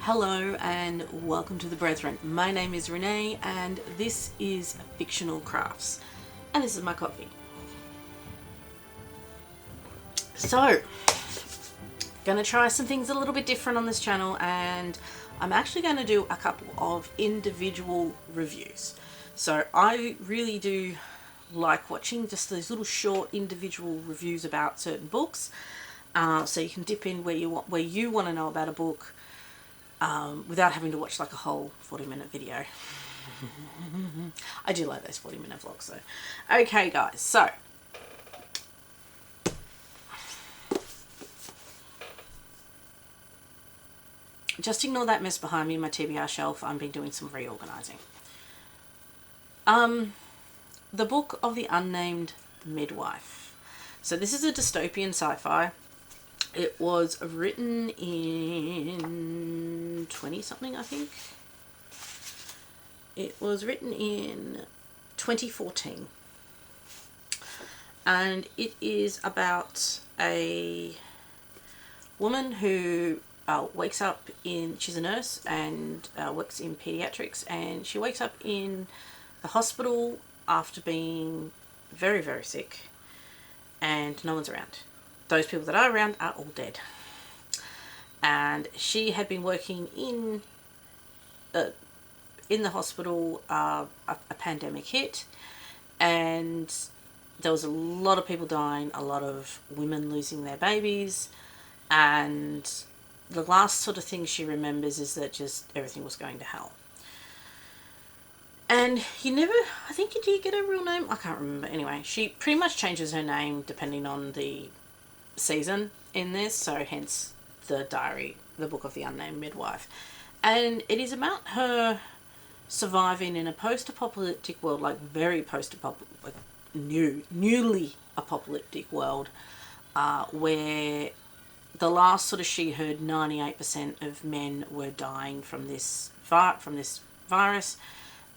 Hello and welcome to the Brethren. My name is Renee and this is Fictional Crafts and this is my coffee. So, gonna try some things a little bit different on this channel, and I'm actually going to do a couple of individual reviews. So I really do like watching just these little short individual reviews about certain books, so you can dip in where you want to know about a book, without having to watch like a whole 40-minute video. I do like those 40-minute vlogs though. Okay guys, so just ignore that mess behind me in my TBR shelf. I've been doing some reorganizing. The book of the unnamed midwife. So this is a dystopian sci-fi. It was written in 20-something, I think. It was written in 2014. And it is about a woman who wakes up in, she's a nurse and works in pediatrics, and she wakes up in the hospital after being very, very sick, and no one's around. Those people that are around are all dead. And she had been working in the hospital. A pandemic hit, and there was a lot of people dying, a lot of women losing their babies, and the last sort of thing she remembers is that just everything was going to hell. And you never, I think, did you get her real name? I can't remember. Anyway, she pretty much changes her name depending on the season in this, so hence the diary, the book of the unnamed midwife. And it is about her surviving in a post-apocalyptic world, like very post-apocalyptic, like newly apocalyptic world, where the last sort of she heard, 98% of men were dying from this virus,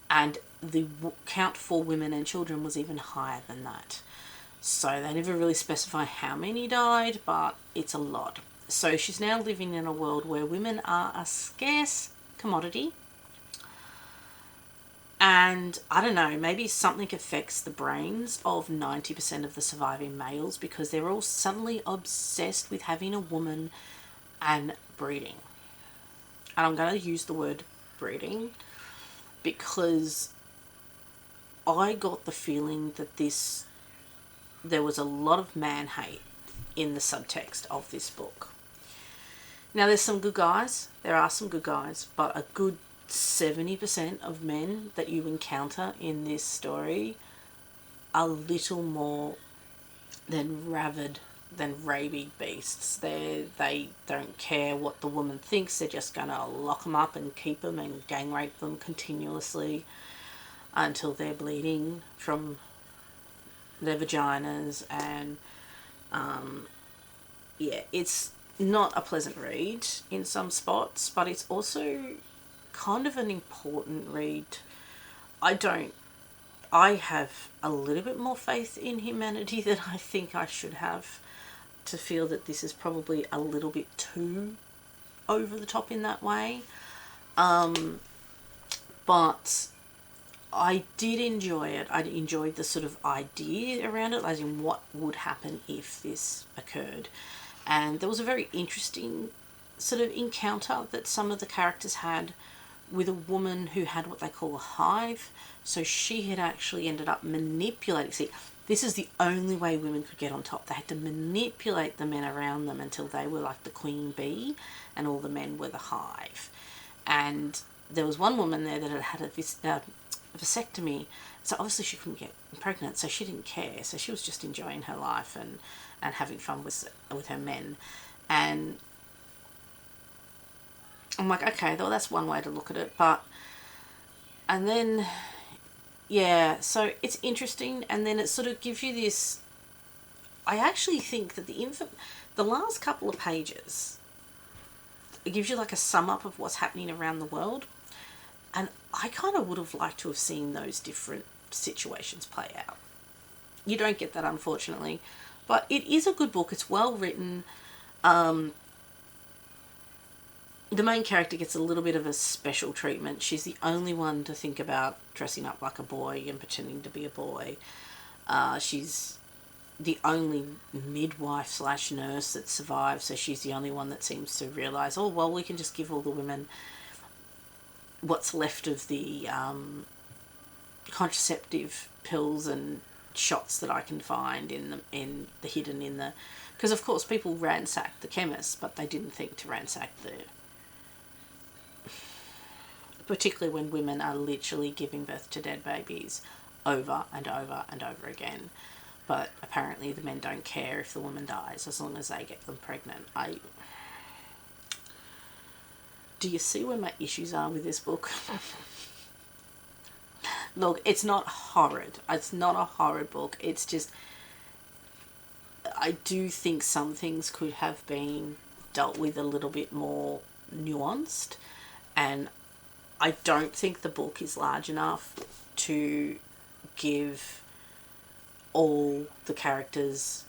and the count for women and children was even higher than that. So they never really specify how many died, but it's a lot. So she's now living in a world where women are a scarce commodity. And I don't know, maybe something affects the brains of 90% of the surviving males, because they're all suddenly obsessed with having a woman and breeding. And I'm going to use the word breeding because I got the feeling that there was a lot of man hate in the subtext of this book. Now there's some good guys, there are some good guys, but a good 70% of men that you encounter in this story are little more than rabid beasts. They don't care what the woman thinks. They're just gonna lock them up and keep them and gang rape them continuously until they're bleeding from their vaginas. And yeah, it's not a pleasant read in some spots, but it's also kind of an important read. I have a little bit more faith in humanity than I think I should have, to feel that this is probably a little bit too over the top in that way. But I did enjoy it. I enjoyed the sort of idea around it, as in what would happen if this occurred. And there was a very interesting sort of encounter that some of the characters had with a woman who had what they call a hive. So she had actually ended up manipulating. See, this is the only way women could get on top. They had to manipulate the men around them until they were like the queen bee and all the men were the hive. And there was one woman there that had a vasectomy, so obviously she couldn't get pregnant, so she didn't care. So she was just enjoying her life and having fun with her men. And I'm like, okay, well, that's one way to look at it. And then, yeah, so it's interesting. And then it sort of gives you this, I actually think that the last couple of pages, it gives you like a sum up of what's happening around the world. And I kind of would have liked to have seen those different situations play out. You don't get that, unfortunately. But it is a good book. It's well written. the main character gets a little bit of a special treatment. She's the only one to think about dressing up like a boy and pretending to be a boy. She's the only midwife slash nurse that survives, so she's the only one that seems to realise, oh, well, we can just give all the women what's left of the contraceptive pills and shots that I can find in the hidden in the, because of course people ransacked the chemists, but they didn't think to ransack the, particularly when women are literally giving birth to dead babies over and over and over again. But apparently the men don't care if the woman dies as long as they get them pregnant. Do you see where my issues are with this book? Look, it's not horrid. It's not a horrid book. It's just, I do think some things could have been dealt with a little bit more nuanced, and I don't think the book is large enough to give all the characters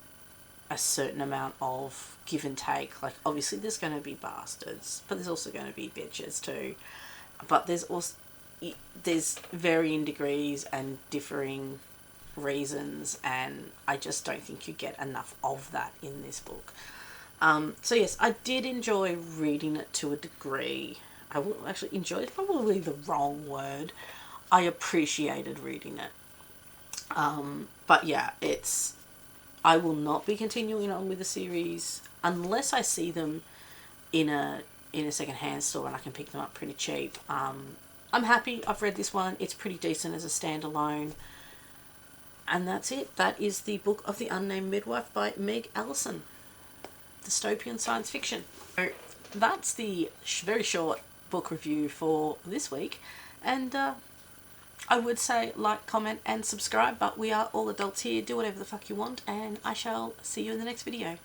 a certain amount of give and take. Like, obviously there's going to be bastards, but there's also going to be bitches too. But there's varying degrees and differing reasons, and I just don't think you get enough of that in this book. So yes, I did enjoy reading it to a degree. I will actually enjoy it, probably the wrong word. I appreciated reading it. But yeah, I will not be continuing on with the series unless I see them in a second-hand store and I can pick them up pretty cheap. I'm happy I've read this one. It's pretty decent as a standalone. And that's it. That is the Book of the Unnamed Midwife by Meg Elison. Dystopian science fiction. So that's the very short book review for this week. And I would say like, comment and subscribe, but we are all adults here. Do whatever the fuck you want, and I shall see you in the next video.